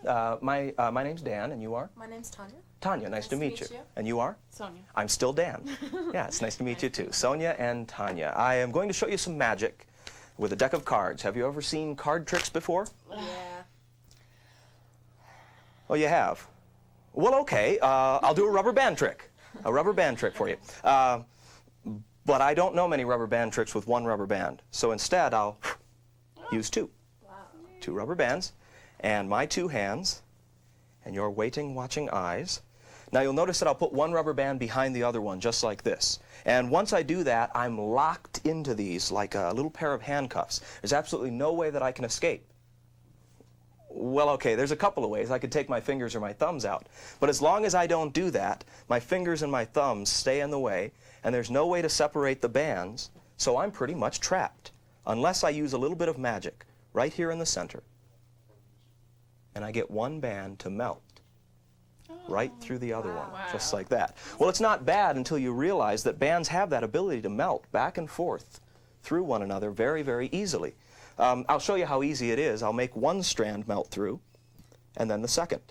My name's Dan, and you are? My name's Tanya. Tanya, nice to meet you. And you are? Sonia. I'm still Dan. Yeah, it's nice to meet you too. Sonia and Tanya. I am going to show you some magic with a deck of cards. Have you ever seen card tricks before? Yeah. Oh, you have? Well, okay. I'll do a rubber band trick. A rubber band trick for you. But I don't know many rubber band tricks with one rubber band. So instead, I'll use two. Wow. Two rubber bands and my two hands and your waiting, watching eyes. Now you'll notice that I'll put one rubber band behind the other one, just like this. And once I do that, I'm locked into these like a little pair of handcuffs. There's absolutely no way that I can escape. Well, okay, there's a couple of ways. I could take my fingers or my thumbs out. But as long as I don't do that, my fingers and my thumbs stay in the way, and there's no way to separate the bands, so I'm pretty much trapped, unless I use a little bit of magic right here in the center. And I get one band to melt right through the other one, just like that. Well, it's not bad until you realize that bands have that ability to melt back and forth through one another very, very easily. I'll show you how easy it is. I'll make one strand melt through, and then the second.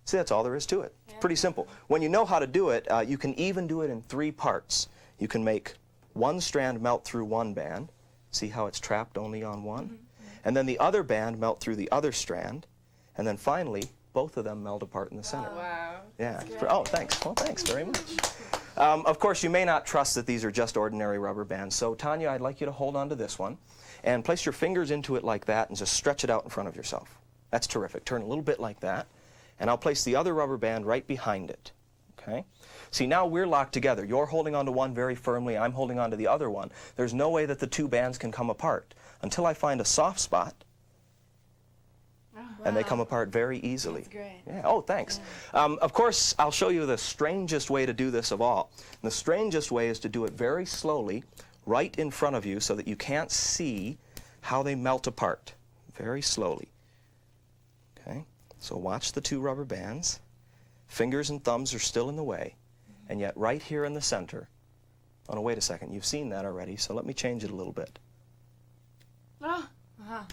See, that's all there is to it. It's pretty simple. When you know how to do it, you can even do it in three parts. You can make one strand melt through one band. See how it's trapped only on one? And then the other band melt through the other strand. And then finally, both of them melt apart in the center. Wow. Yeah. Oh, thanks. Well, thanks very much. Of course, you may not trust that these are just ordinary rubber bands. So, Tanya, I'd like you to hold on to this one and place your fingers into it like that and just stretch it out in front of yourself. That's terrific. Turn a little bit like that. And I'll place the other rubber band right behind it. Okay? See, now we're locked together. You're holding onto one very firmly. I'm holding onto the other one. There's no way that the two bands can come apart until I find a soft spot. And they come apart very easily. That's great. Yeah. Oh, thanks. Yeah. Of course, I'll show you the strangest way to do this of all. And the strangest way is to do it very slowly, right in front of you, so that you can't see how they melt apart. Very slowly. Okay? So watch the two rubber bands. Fingers and thumbs are still in the way. And yet right here in the center. Oh, no, wait a second. You've seen that already, so let me change it a little bit. Oh. Wow.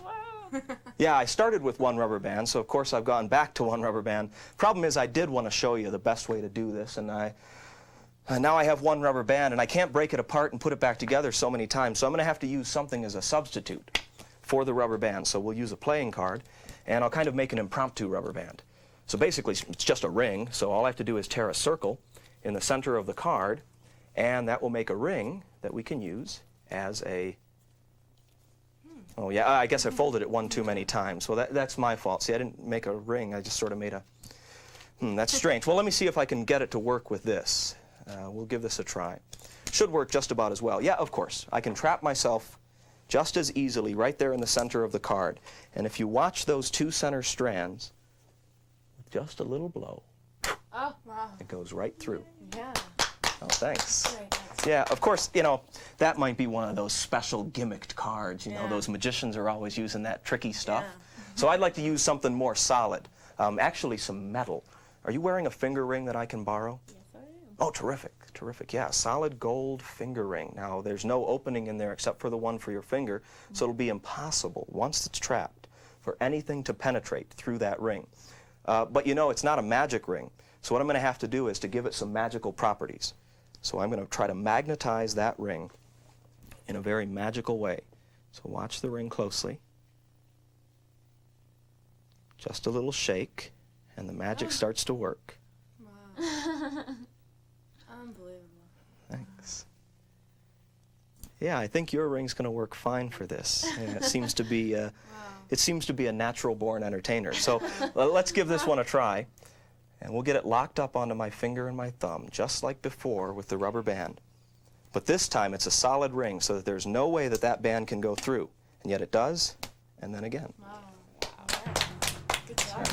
Yeah, I started with one rubber band, so of course I've gone back to one rubber band. Problem is I did want to show you the best way to do this, and now I have one rubber band, and I can't break it apart and put it back together so many times, so I'm going to have to use something as a substitute for the rubber band. So we'll use a playing card, and I'll kind of make an impromptu rubber band. So basically it's just a ring, so all I have to do is tear a circle in the center of the card, and that will make a ring that we can use as a... Oh, yeah, I guess I folded it one too many times. Well, that's my fault. See, I didn't make a ring. I just sort of made a... that's strange. Well, let me see if I can get it to work with this. We'll give this a try. Should work just about as well. Yeah, of course. I can trap myself just as easily right there in the center of the card. And if you watch those two center strands, just a little blow, Oh, wow. it goes right through. Yeah. Oh, thanks. Great. Yeah, of course, you know, that might be one of those special gimmicked cards. You know, Yeah. those magicians are always using that tricky stuff. Yeah. So I'd like to use something more solid, actually some metal. Are you wearing a finger ring that I can borrow? Yes, I am. Oh, terrific, terrific. Yeah, solid gold finger ring. Now, there's no opening in there except for the one for your finger, so it'll be impossible, once it's trapped, for anything to penetrate through that ring. But you know, it's not a magic ring. So what I'm going to have to do is to give it some magical properties. So I'm going to try to magnetize that ring in a very magical way. So watch the ring closely. Just a little shake, and the magic starts to work. Wow. Unbelievable. Thanks. Yeah, I think your ring's going to work fine for this. Yeah, it seems to be it seems to be a natural-born entertainer. So let's give this one a try. And we'll get it locked up onto my finger and my thumb, just like before with the rubber band. But this time it's a solid ring, so that there's no way that that band can go through. And yet it does, and then again. Wow. Good job.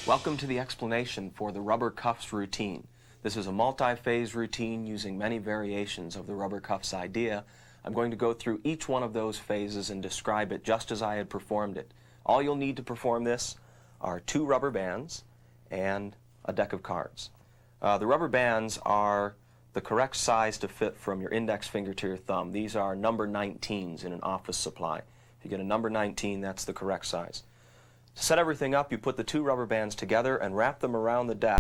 Welcome to the explanation for the rubber cuffs routine. This is a multi-phase routine using many variations of the rubber cuffs idea. I'm going to go through each one of those phases and describe it just as I had performed it. All you'll need to perform this are two rubber bands and a deck of cards. The rubber bands are the correct size to fit from your index finger to your thumb. These are number 19s in an office supply. If you get a number 19, that's the correct size. To set everything up, you put the two rubber bands together and wrap them around the deck.